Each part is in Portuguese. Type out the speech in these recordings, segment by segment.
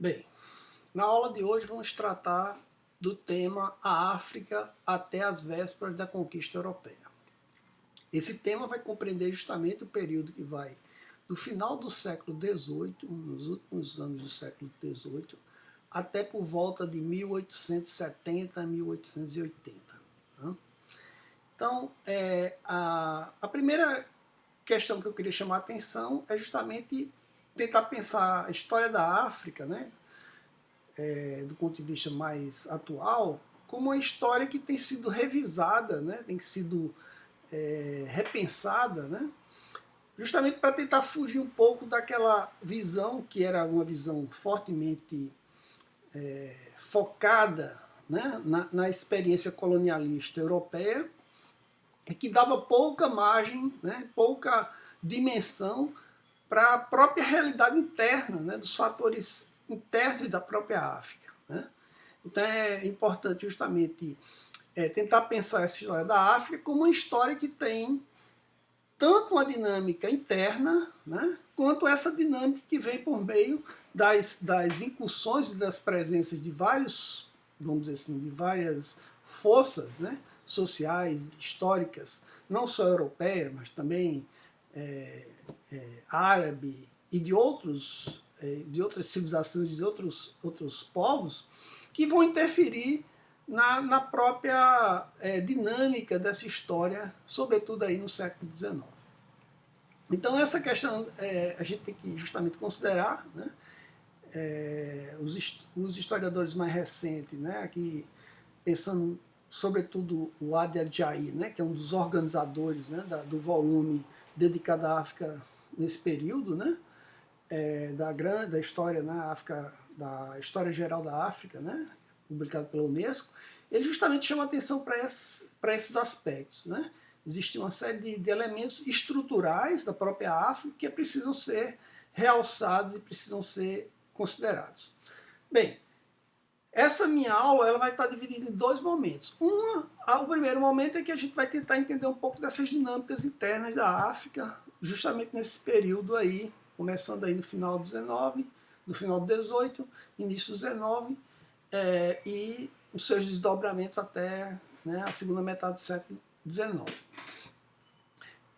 Bem, na aula de hoje vamos tratar do tema A África até as vésperas da conquista europeia. Esse tema vai compreender justamente o período que vai do final do século XVIII, nos últimos anos do século XVIII, até por volta de 1870 a 1880. Então, a primeira questão que eu queria chamar a atenção é justamente tentar pensar a história da África, né, do ponto de vista mais atual, como uma história que tem sido revisada, né, tem sido repensada, né, justamente para tentar fugir um pouco daquela visão que era uma visão fortemente focada, né, na experiência colonialista europeia, e que dava pouca margem, né, pouca dimensão para a própria realidade interna, né, dos fatores internos da própria África. Né? Então é importante justamente tentar pensar essa história da África como uma história que tem tanto uma dinâmica interna, né, quanto essa dinâmica que vem por meio das incursões e das presenças de vários, vamos dizer assim, de várias forças, né, sociais, históricas, não só europeias, mas também árabe e de outras civilizações, de outros povos, que vão interferir na própria dinâmica dessa história, sobretudo aí no século XIX. Então essa questão a gente tem que justamente considerar, né, os historiadores mais recentes, né, aqui pensando sobretudo o Adi Ajayi, né, que é um dos organizadores, né, do volume dedicado à África nesse período, né, da história, né, África, da História Geral da África, né, publicado pela Unesco, ele justamente chama atenção para esses aspectos. Né? Existe uma série de elementos estruturais da própria África que precisam ser realçados e precisam ser considerados. Bem, essa minha aula ela vai estar dividida em dois momentos. O primeiro momento é que a gente vai tentar entender um pouco dessas dinâmicas internas da África, justamente nesse período aí, começando aí no final do 19, no final do 18, início do 19, e os seus desdobramentos até, né, a segunda metade do século XIX.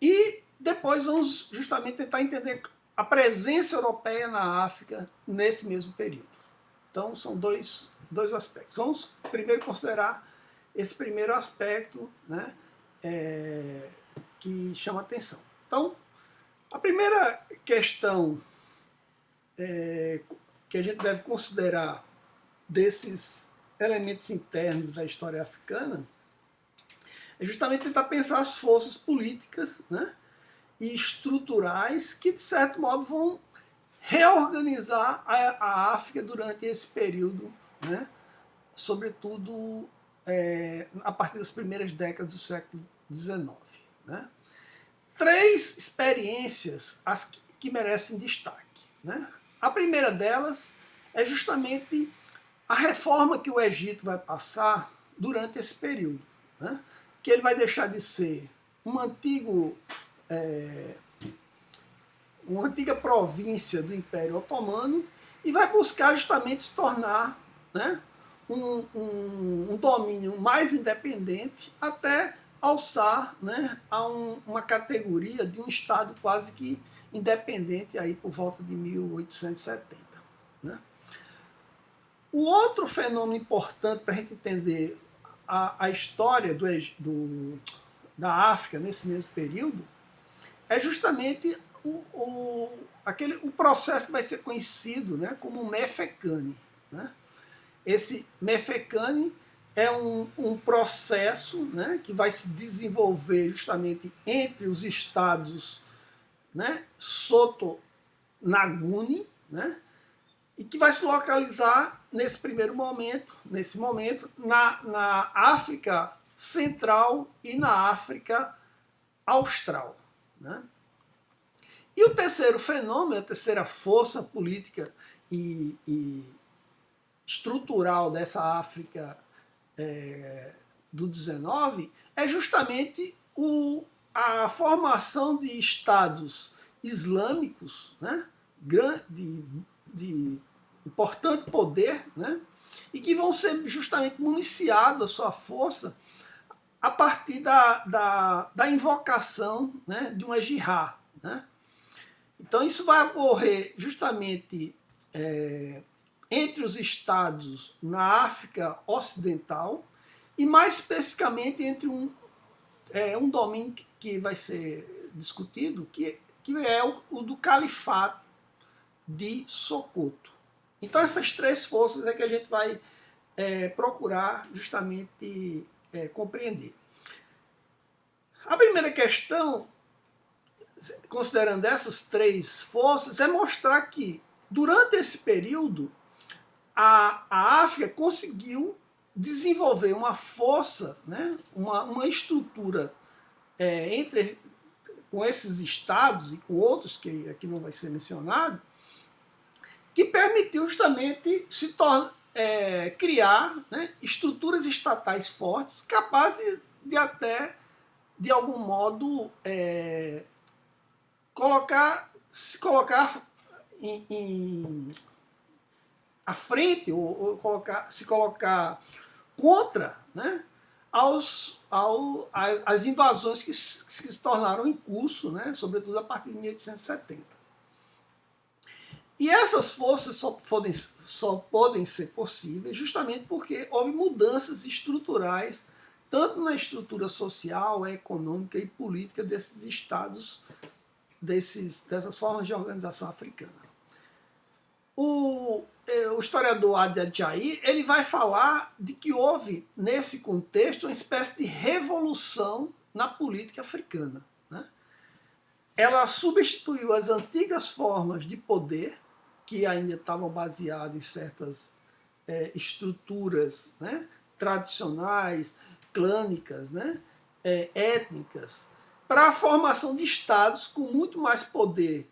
E depois vamos justamente tentar entender a presença europeia na África nesse mesmo período. Então são dois aspectos. Vamos primeiro considerar esse primeiro aspecto, né, que chama atenção. Então, a primeira questão que a gente deve considerar desses elementos internos da história africana é justamente tentar pensar as forças políticas, né, e estruturais que, de certo modo, vão reorganizar a África durante esse período, né, sobretudo a partir das primeiras décadas do século XIX. Né. Três experiências que merecem destaque. Né. A primeira delas é justamente a reforma que o Egito vai passar durante esse período, né? Que ele vai deixar de ser uma antiga província do Império Otomano e vai buscar justamente se tornar, né, um domínio mais independente até alçar, né, a uma categoria de um Estado quase que independente aí por volta de 1870. Né? O outro fenômeno importante para a gente entender a história da África nesse mesmo período é justamente o processo que vai ser conhecido, né, como Mefecane. Né? Esse Mefecane é um processo, né, que vai se desenvolver justamente entre os estados, né, Soto Naguni, né, e que vai se localizar nesse momento, na África Central e na África Austral. Né? E o terceiro fenômeno, a terceira força política e estrutural dessa África do 19 é justamente a formação de estados islâmicos, né, de importante poder, né? E que vão ser justamente municiados a sua força a partir da invocação, né, de uma jihad, né? Então isso vai ocorrer justamente entre os estados na África Ocidental e mais especificamente entre um domínio que vai ser discutido, que é o do Califato de Socoto. Então essas três forças é que a gente vai procurar justamente compreender. A primeira questão, considerando essas três forças, é mostrar que durante esse período a África conseguiu desenvolver uma força, né, uma estrutura com esses estados e com outros que aqui não vai ser mencionado, que permitiu justamente criar, né, estruturas estatais fortes, capazes de até, de algum modo, se colocar à frente, ou se colocar contra, né, as invasões que se tornaram em curso, né, sobretudo a partir de 1870. E essas forças só podem ser possíveis justamente porque houve mudanças estruturais, tanto na estrutura social, econômica e política desses estados, dessas formas de organização africana. O historiador Adi Ajayi, ele vai falar de que houve, nesse contexto, uma espécie de revolução na política africana, né? Ela substituiu as antigas formas de poder, que ainda estavam baseadas em certas estruturas, né, tradicionais, clânicas, né, étnicas, para a formação de estados com muito mais poder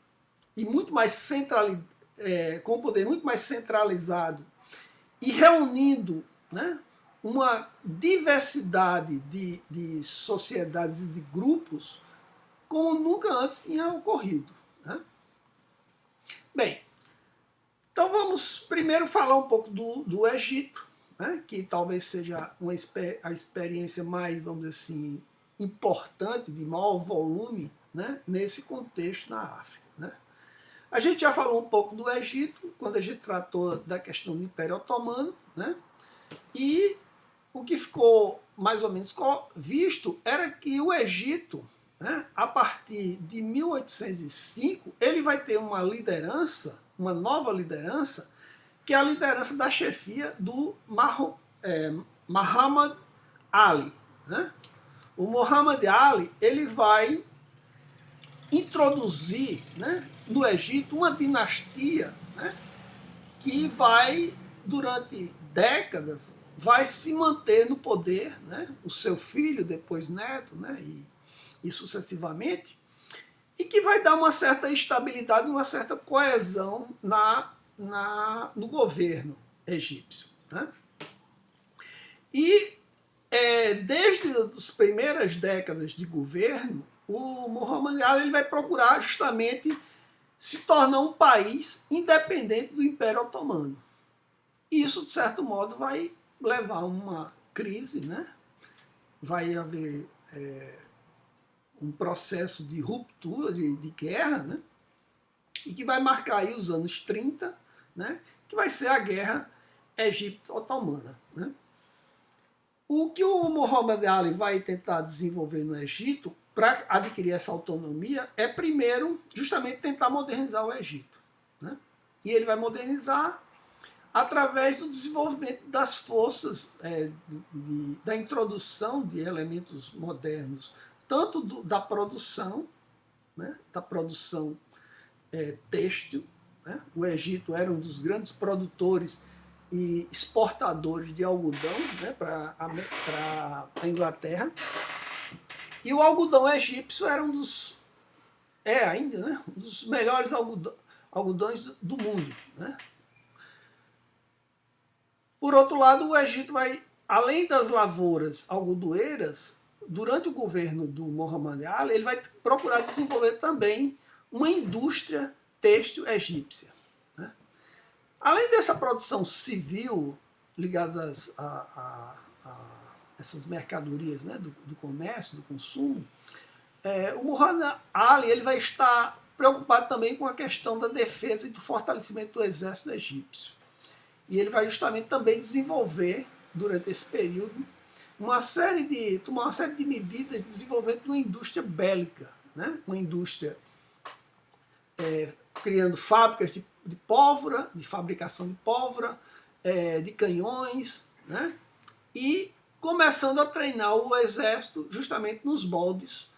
e muito mais com poder muito mais centralizado e reunindo, né, uma diversidade de sociedades e de grupos como nunca antes tinha ocorrido, né? Bem, então vamos primeiro falar um pouco do Egito, né, que talvez seja a experiência mais, vamos dizer assim, importante, de maior volume, né, nesse contexto na África, né? A gente já falou um pouco do Egito, quando a gente tratou da questão do Império Otomano, né? E o que ficou mais ou menos visto era que o Egito, né, a partir de 1805, ele vai ter uma liderança, uma nova liderança, que é a liderança da chefia do Muhammad Ali, né? O Muhammad Ali, ele vai introduzir, né, no Egito uma dinastia, né, que vai, durante décadas, vai se manter no poder, né, o seu filho, depois neto, né, e sucessivamente, e que vai dar uma certa estabilidade, uma certa coesão no governo egípcio, né? E desde as primeiras décadas de governo, o Muhammad Ali ele vai procurar justamente se tornar um país independente do Império Otomano. E isso, de certo modo, vai levar a uma crise, né? Vai haver um processo de ruptura, de guerra, né? E que vai marcar aí os anos 30, né? Que vai ser a Guerra Egito-Otomana, né? O que o Muhammad Ali vai tentar desenvolver no Egito para adquirir essa autonomia é, primeiro, justamente tentar modernizar o Egito, né? E ele vai modernizar através do desenvolvimento das forças, da introdução de elementos modernos, tanto da produção, né? Da produção têxtil, né? O Egito era um dos grandes produtores e exportadores de algodão, né, para a Inglaterra. E o algodão egípcio era ainda, né, um dos melhores algodões do mundo, né? Por outro lado, o Egito vai, além das lavouras algodoeiras, durante o governo do Muhammad Ali, ele vai procurar desenvolver também uma indústria têxtil egípcia, né? Além produção civil ligada a essas mercadorias, né, do comércio, do consumo, o Muhammad Ali ele vai estar preocupado também com a questão da defesa e do fortalecimento do exército egípcio. E ele vai justamente também desenvolver, durante esse período, tomar uma série de medidas de desenvolvimento de uma indústria bélica, né? Uma indústria criando fábricas de pólvora, de fabricação de pólvora, de canhões, né? E começando a treinar o exército justamente nos moldes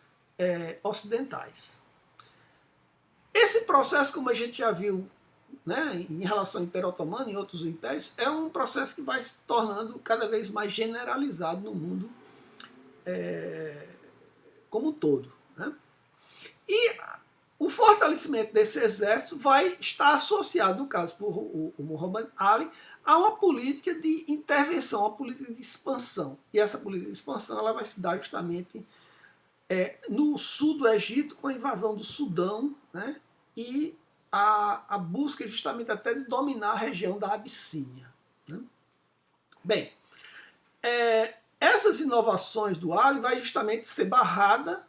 ocidentais. Esse processo, como a gente já viu, né, em relação ao Império Otomano e outros impérios, é um processo que vai se tornando cada vez mais generalizado no mundo como um todo, né? E o fortalecimento desse exército vai estar associado, no caso por o Muhammad Ali, a uma política de intervenção, uma política de expansão. E essa política de expansão ela vai se dar justamente no sul do Egito, com a invasão do Sudão, né, e a busca justamente até de dominar a região da Abissínia, né? Bem, essas inovações do Ali vai justamente ser barrada,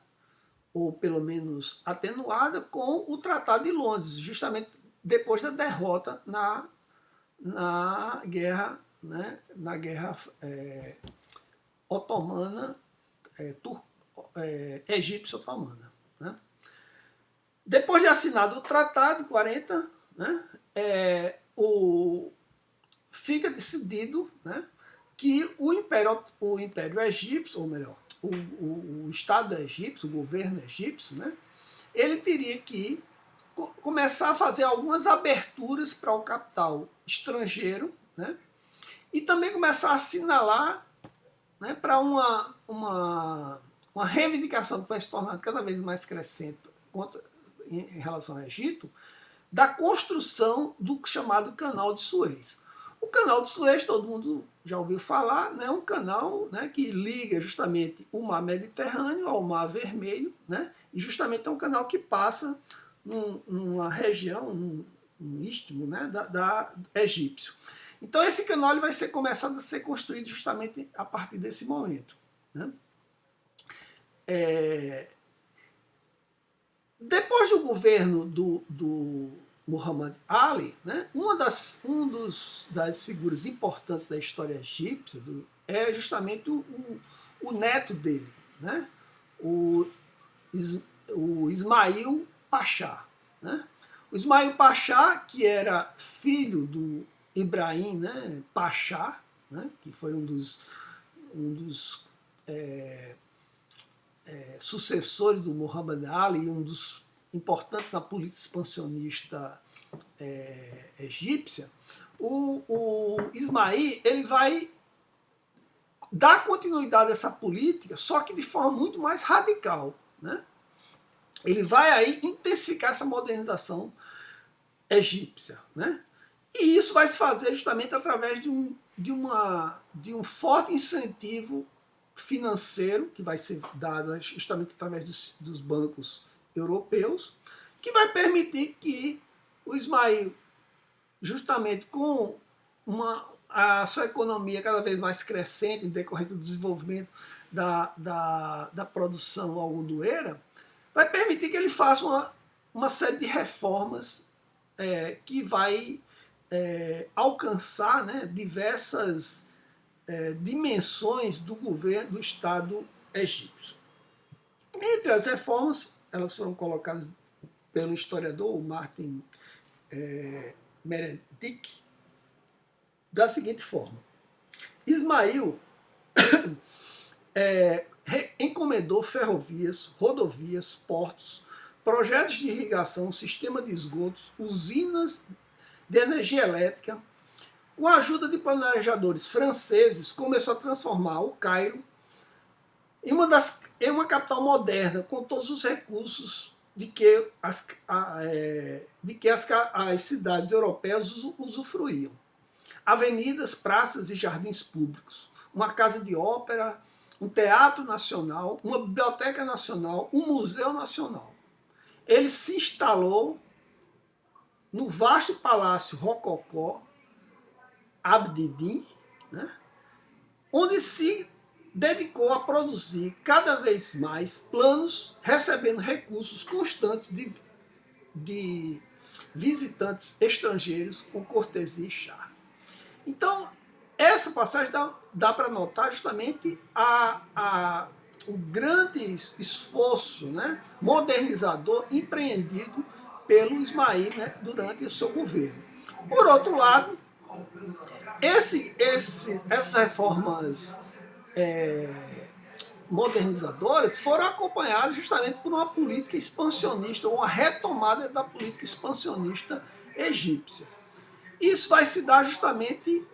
ou pelo menos atenuada, com o Tratado de Londres, justamente depois da derrota na guerra, né, otomana, egípcio-otomana, né? Depois de assinado o tratado, em 40, né, fica decidido, né, que o Império Egípcio, ou melhor, o Estado egípcio, o governo egípcio, né, ele teria que começar a fazer algumas aberturas para o capital estrangeiro, né, e também começar a assinalar, né, para uma reivindicação que vai se tornar cada vez mais crescente em relação ao Egito, da construção do chamado Canal de Suez. O Canal de Suez, todo mundo já ouviu falar, né, é um canal, né, que liga justamente o Mar Mediterrâneo ao Mar Vermelho, né, e justamente é um canal que passa numa região, num istmo, né, da egípcio. Então esse canal ele vai começado a ser construído justamente a partir desse momento, né? Depois do governo do Muhammad Ali, né, das figuras importantes da história egípcia é justamente o neto dele, né, o Ismail Pachá, né? O Ismail Pachá, que era filho do Ibrahim, né, Pachá, né, que foi um dos sucessores do Muhammad Ali, um dos importantes na política expansionista egípcia, o Ismail ele vai dar continuidade a essa política, só que de forma muito mais radical, né? Ele vai aí intensificar essa modernização egípcia, né? E isso vai se fazer justamente através de um forte incentivo financeiro, que vai ser dado justamente através dos bancos europeus, que vai permitir que o Ismail, justamente com a sua economia cada vez mais crescente, em decorrência do desenvolvimento da produção algodoeira, vai permitir que ele faça uma série de reformas que vai alcançar, né, diversas dimensões do governo do Estado egípcio. Entre as reformas, elas foram colocadas pelo historiador Martin Merendick da seguinte forma: Ismail encomendou ferrovias, rodovias, portos, projetos de irrigação, sistema de esgotos, usinas de energia elétrica. Com a ajuda de planejadores franceses, começou a transformar o Cairo em uma capital moderna, com todos os recursos de que as cidades europeias usufruíam. Avenidas, praças e jardins públicos, uma casa de ópera, um teatro nacional, uma biblioteca nacional, um museu nacional. Ele se instalou no vasto palácio rococó, Abd-Din, né, onde se dedicou a produzir cada vez mais planos, recebendo recursos constantes de visitantes estrangeiros com cortesia e charme. Então, essa passagem dá para notar justamente o grande esforço, né, modernizador empreendido pelo Ismail, né, durante o seu governo. Por outro lado, essas reformas modernizadoras foram acompanhadas justamente por uma política expansionista, ou uma retomada da política expansionista egípcia. Isso vai se dar justamente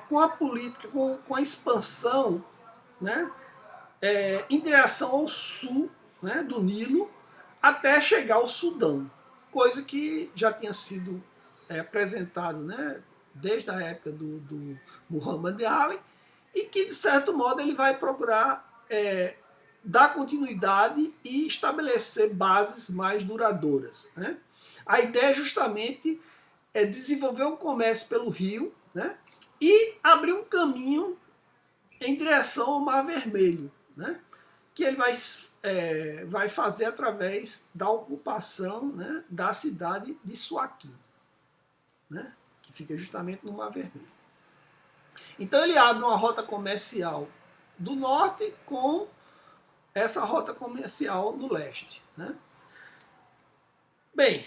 com a política, com a expansão, né, em direção ao sul, né, do Nilo, até chegar ao Sudão, coisa que já tinha sido apresentado, né, desde a época do Muhammad Ali, e que, de certo modo, ele vai procurar dar continuidade e estabelecer bases mais duradouras, né? A ideia justamente é desenvolver um comércio pelo rio, né, e abrir um caminho em direção ao Mar Vermelho, né, que ele vai fazer através da ocupação, né, da cidade de Suaqui, né, que fica justamente no Mar Vermelho. Então ele abre uma rota comercial do norte com essa rota comercial do leste, né? Bem,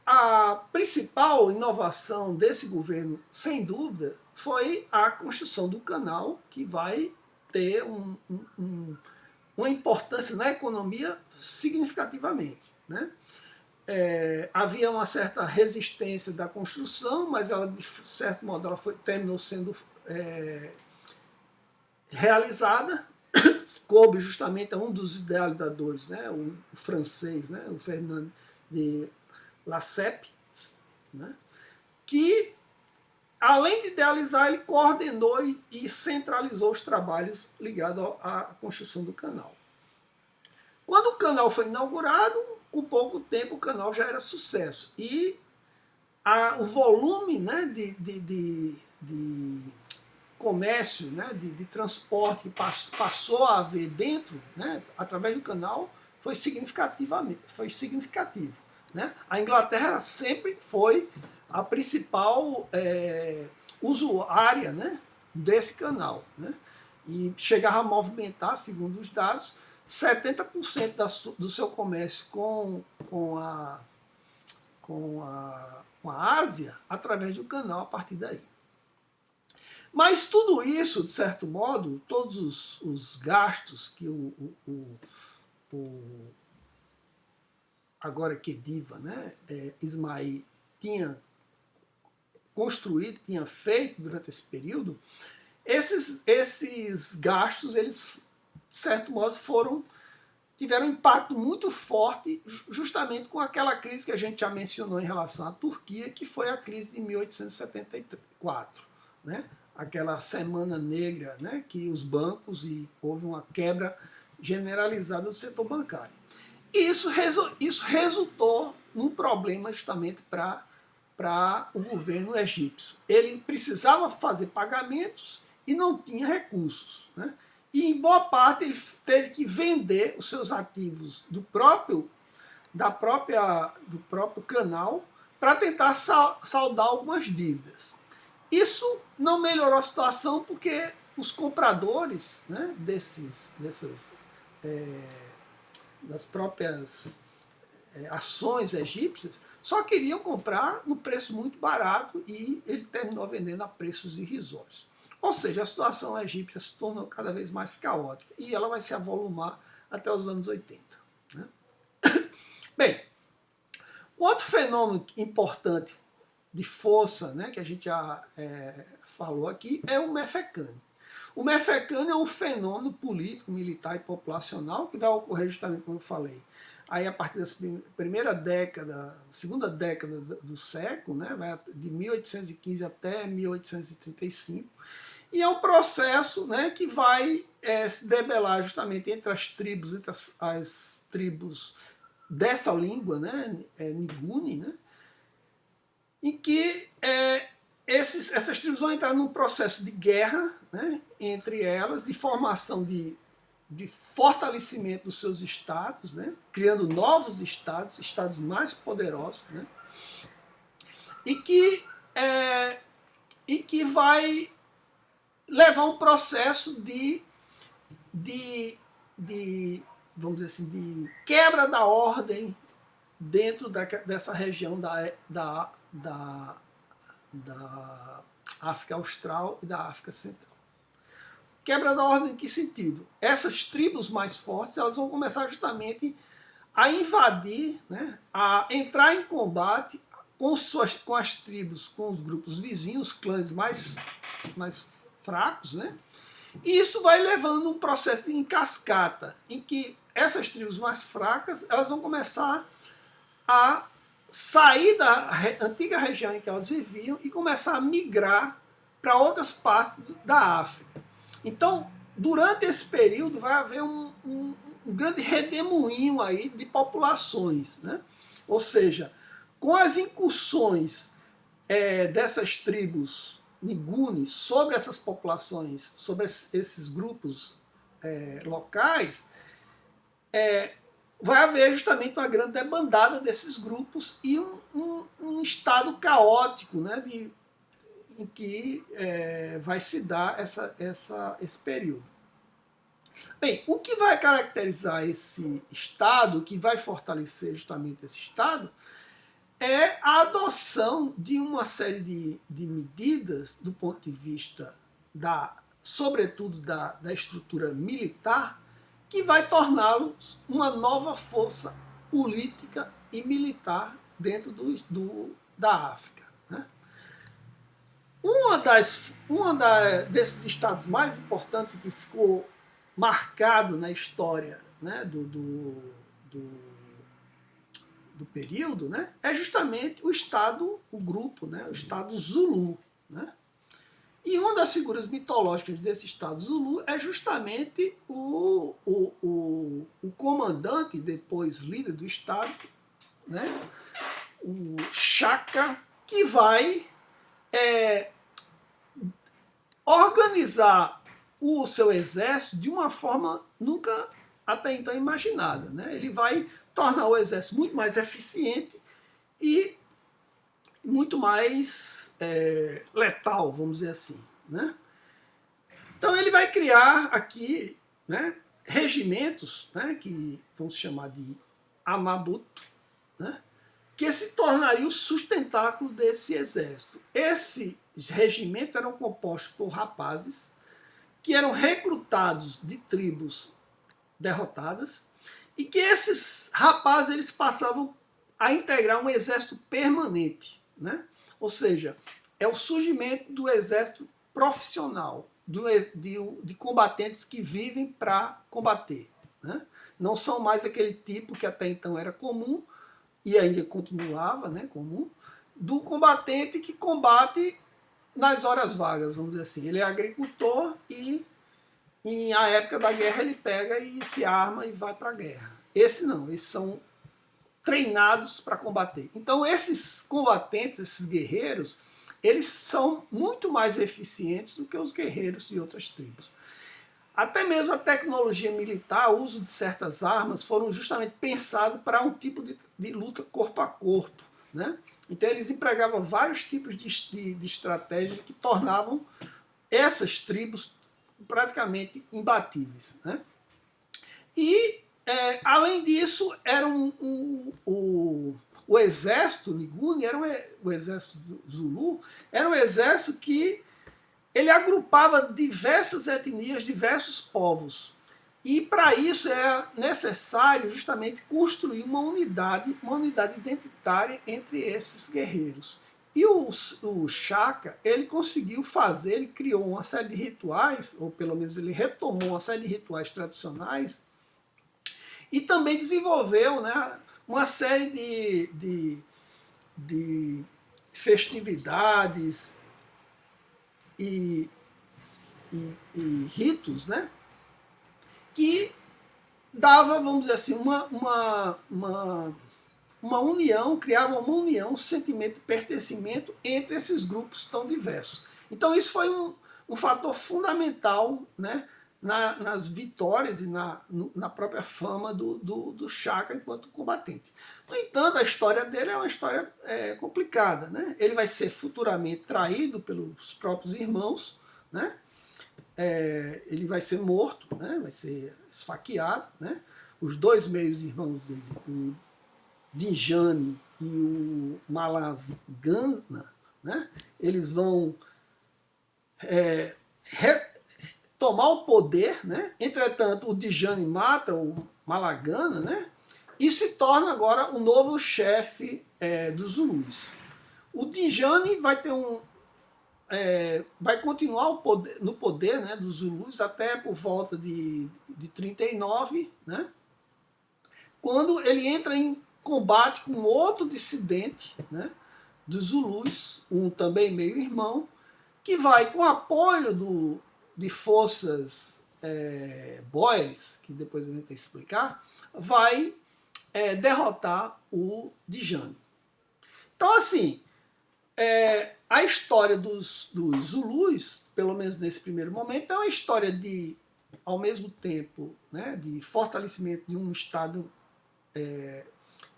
a principal inovação desse governo, sem dúvida, foi a construção do canal, que vai ter uma importância na economia significativamente, né? Havia uma certa resistência da construção, mas ela, de certo modo, ela terminou sendo realizada. Coube justamente a um dos idealizadores, né, o francês, né, o Fernand de Lesseps, né, que, além de idealizar, ele coordenou e centralizou os trabalhos ligados à construção do canal. Quando o canal foi inaugurado, com pouco tempo o canal já era sucesso. E o volume, né, de comércio, né, de transporte que passou a haver dentro, né, através do canal, foi significativo. Né? A Inglaterra sempre foi a principal usuária, né, desse canal. Né? E chegava a movimentar, segundo os dados, 70% do seu comércio com a Ásia através do canal a partir daí. Mas tudo isso, de certo modo, todos os gastos que agora Khedive, né, Ismail tinha construído, tinha feito durante esse período, esses gastos, eles, de certo modo, tiveram um impacto muito forte justamente com aquela crise que a gente já mencionou em relação à Turquia, que foi a crise de 1874, né? Aquela semana negra, né? Que os bancos, e houve uma quebra generalizada do setor bancário. E isso resultou num problema justamente para o governo egípcio. Ele precisava fazer pagamentos e não tinha recursos, né? E, em boa parte, ele teve que vender os seus ativos do próprio canal para tentar saldar algumas dívidas. Isso não melhorou a situação porque os compradores, né, das próprias ações egípcias só queriam comprar no preço muito barato e ele terminou vendendo a preços irrisórios. Ou seja, a situação egípcia se tornou cada vez mais caótica e ela vai se avolumar até os anos 80. Né? Bem, outro fenômeno importante de força, né, que a gente já falou aqui, é o Mefecane. O Mefecane é um fenômeno político, militar e populacional que vai ocorrer justamente como eu falei. Aí, a partir da segunda década do século, né, de 1815 até 1835, e é um processo, né, que vai se debelar justamente entre as tribos dessa língua, né, Nguni, né, em que essas tribos vão entrar num processo de guerra, né, entre elas, de formação de fortalecimento dos seus estados, né, criando novos estados, estados mais poderosos, né, e que vai levar um processo de, vamos dizer assim, de quebra da ordem dentro dessa região da África Austral e da África Central. Quebra da ordem em que sentido? Essas tribos mais fortes, elas vão começar justamente a invadir, né, a entrar em combate com as tribos, com os grupos vizinhos, clãs mais fracos, né? E isso vai levando um processo em cascata, em que essas tribos mais fracas, elas vão começar a sair da antiga região em que elas viviam e começar a migrar para outras partes da África. Então, durante esse período, vai haver um grande redemoinho aí de populações, né? Ou seja, com as incursões dessas tribos nigunes sobre essas populações, sobre esses grupos locais, vai haver justamente uma grande debandada desses grupos e um estado caótico, né, em que vai se dar esse período. Bem, o que vai caracterizar esse estado, o que vai fortalecer justamente esse estado, é a adoção de uma série de medidas do ponto de vista, sobretudo da estrutura militar, que vai torná-los uma nova força política e militar dentro da África. Né? Desses estados mais importantes que ficou marcado na história, né, do período, né, é justamente o grupo, né, o estado Zulu. Né? E uma das figuras mitológicas desse estado Zulu é justamente o comandante, depois líder do estado, né, o Shaka, que vai organizar o seu exército de uma forma nunca até então imaginada. Né? Ele vai tornar o exército muito mais eficiente e muito mais letal, vamos dizer assim. Né? Então ele vai criar aqui, né, regimentos, né, que vão se chamar de Amabuto, né, que se tornaria o sustentáculo desse exército. Esses regimentos eram compostos por rapazes que eram recrutados de tribos derrotadas e que esses rapazes eles passavam a integrar um exército permanente. Né? Ou seja, é o surgimento do exército profissional, de combatentes que vivem para combater. Né? Não são mais aquele tipo que até então era comum, e ainda continuava, né, comum, do combatente que combate nas horas vagas, vamos dizer assim. Ele é agricultor e na época da guerra ele pega e se arma e vai para a guerra. Esse não, esses são treinados para combater. Então esses combatentes, esses guerreiros, eles são muito mais eficientes do que os guerreiros de outras tribos. Até mesmo a tecnologia militar, o uso de certas armas, foram justamente pensados para um tipo de luta corpo a corpo. Né? Então eles empregavam vários tipos de estratégias que tornavam essas tribos praticamente imbatíveis. Né? E, além disso, era o exército Niguni, o exército Zulu, era um exército que ele agrupava diversas etnias, diversos povos. E para isso é necessário justamente construir uma unidade identitária entre esses guerreiros. E o Shaka, ele conseguiu fazer, ele criou uma série de rituais, ou pelo menos ele retomou uma série de rituais tradicionais, e também desenvolveu, né, uma série de festividades e ritos, né, que dava, vamos dizer assim, uma uma união, criava uma união, um sentimento de pertencimento entre esses grupos tão diversos. Então isso foi um fator fundamental, né, nas vitórias e na própria fama do Chaka enquanto combatente. No entanto, a história dele é uma história complicada. Né? Ele vai ser futuramente traído pelos próprios irmãos, né? Ele vai ser morto, né? Vai ser esfaqueado. Né? Os dois meios irmãos dele, o Djane e o Malazgana, né? Eles vão tomar o poder, né? Entretanto, o Djane mata o Malagana, né? E se torna agora o novo chefe dos Zulus. O Djane vai ter vai continuar no poder, né, dos Zulus até por volta de 39, né? Quando ele entra em combate com outro dissidente, né, dos Zulus, um também meio-irmão, que vai, com apoio de forças boeres, que depois eu vou tentar explicar, vai derrotar o Djane. Então, assim, a história dos Zulus, pelo menos nesse primeiro momento, é uma história de, ao mesmo tempo, né, de fortalecimento de um Estado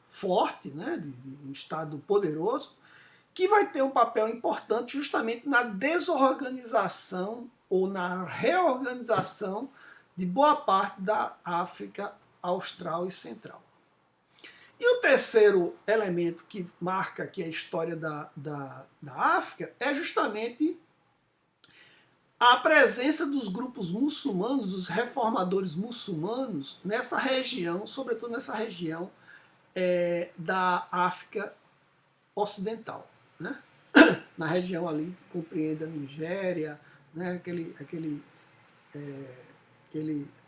forte, né, de um Estado poderoso, que vai ter um papel importante justamente na desorganização ou na reorganização de boa parte da África Austral e Central. E o terceiro elemento que marca aqui a história da África é justamente a presença dos grupos muçulmanos, dos reformadores muçulmanos, nessa região, sobretudo nessa região da África Ocidental. Né? Na região ali que compreende a Nigéria, né?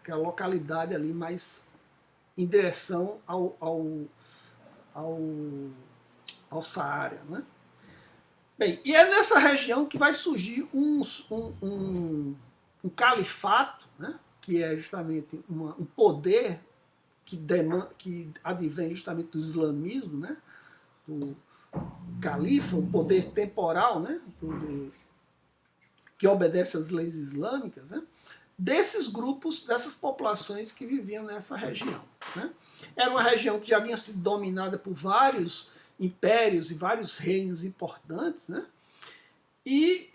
Aquela localidade ali mais em direção ao Saara. Né? Bem, e é nessa região que vai surgir um califato, né? Que é justamente um poder que advém justamente do islamismo, né? Do califa, um poder temporal, né? Que obedece às leis islâmicas, né? Desses grupos, dessas populações que viviam nessa região. Né? Era uma região que já havia sido dominada por vários impérios e vários reinos importantes, né? E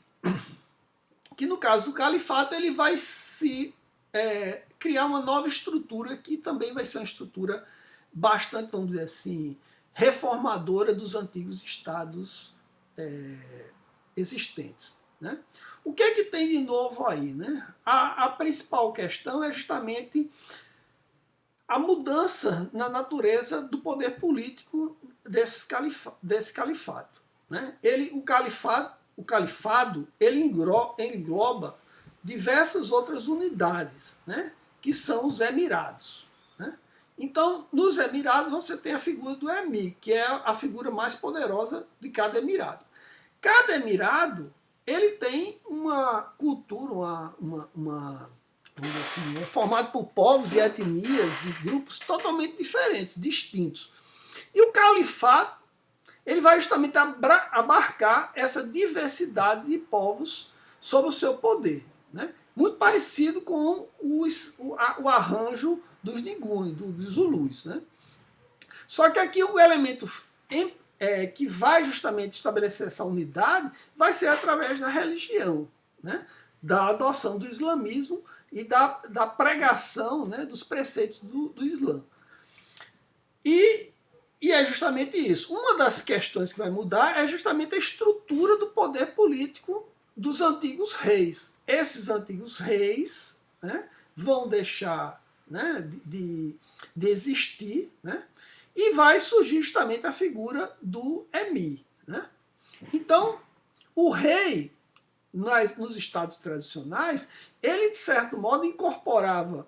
que no caso do califato ele vai se criar uma nova estrutura que também vai ser uma estrutura bastante, vamos dizer assim, reformadora dos antigos estados existentes. Né? O que é que tem de novo aí? Né? A principal questão é justamente a mudança na natureza do poder político desse califado. Né? O califado ele engloba diversas outras unidades, né? Que são os emirados. Né? Então, nos emirados você tem a figura do emir, que é a figura mais poderosa de cada emirado. Cada emirado ele tem uma cultura, é formado por povos e etnias e grupos totalmente diferentes, distintos. E o califato ele vai justamente abarcar essa diversidade de povos sob o seu poder. Né? Muito parecido com o arranjo dos Nguni, dos Zulus. Né? Só que aqui o elemento que vai justamente estabelecer essa unidade vai ser através da religião, né? Da adoção do islamismo e da pregação, né? Dos preceitos do Islã. E é justamente isso. Uma das questões que vai mudar é justamente a estrutura do poder político dos antigos reis. Esses antigos reis, né, vão deixar, né, de existir, né, e vai surgir justamente a figura do emir. Né? Então, o rei, nos estados tradicionais, ele, de certo modo, incorporava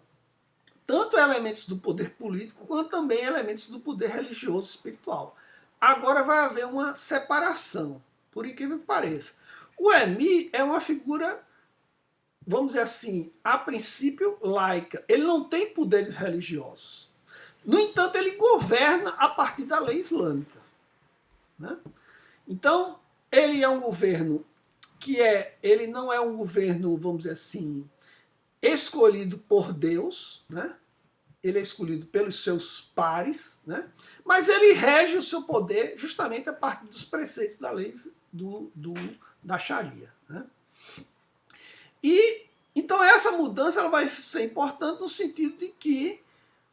tanto elementos do poder político, quanto também elementos do poder religioso e espiritual. Agora vai haver uma separação, por incrível que pareça. O emir é uma figura, vamos dizer assim, a princípio laica. Ele não tem poderes religiosos. No entanto, ele governa a partir da lei islâmica, né? Então, ele é um governo ele não é um governo, vamos dizer assim, escolhido por Deus, né? Ele é escolhido pelos seus pares, né? Mas ele rege o seu poder justamente a partir dos preceitos da lei da Sharia, né? E então essa mudança ela vai ser importante no sentido de que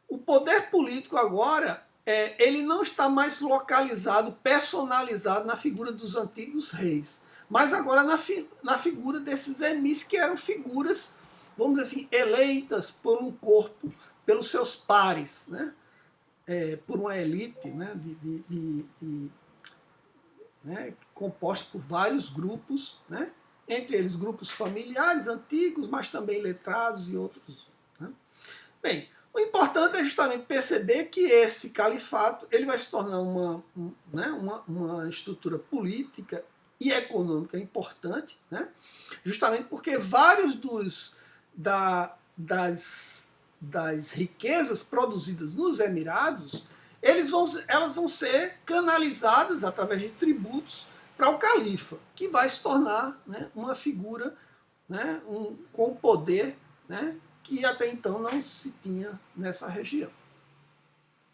o poder político agora ele não está mais localizado, personalizado na figura dos antigos reis, mas agora na figura desses emis que eram figuras, vamos dizer assim, eleitas por um corpo, pelos seus pares, né? Por uma elite, né? Né? Composta por vários grupos, né? Entre eles grupos familiares antigos, mas também letrados e outros. Né? Bem, o importante é justamente perceber que esse califato ele vai se tornar uma estrutura política e econômica importante, né? Justamente porque vários das riquezas produzidas nos Emirados, elas vão ser canalizadas através de tributos para o califa, que vai se tornar, né, uma figura, né, com poder, né, que até então não se tinha nessa região.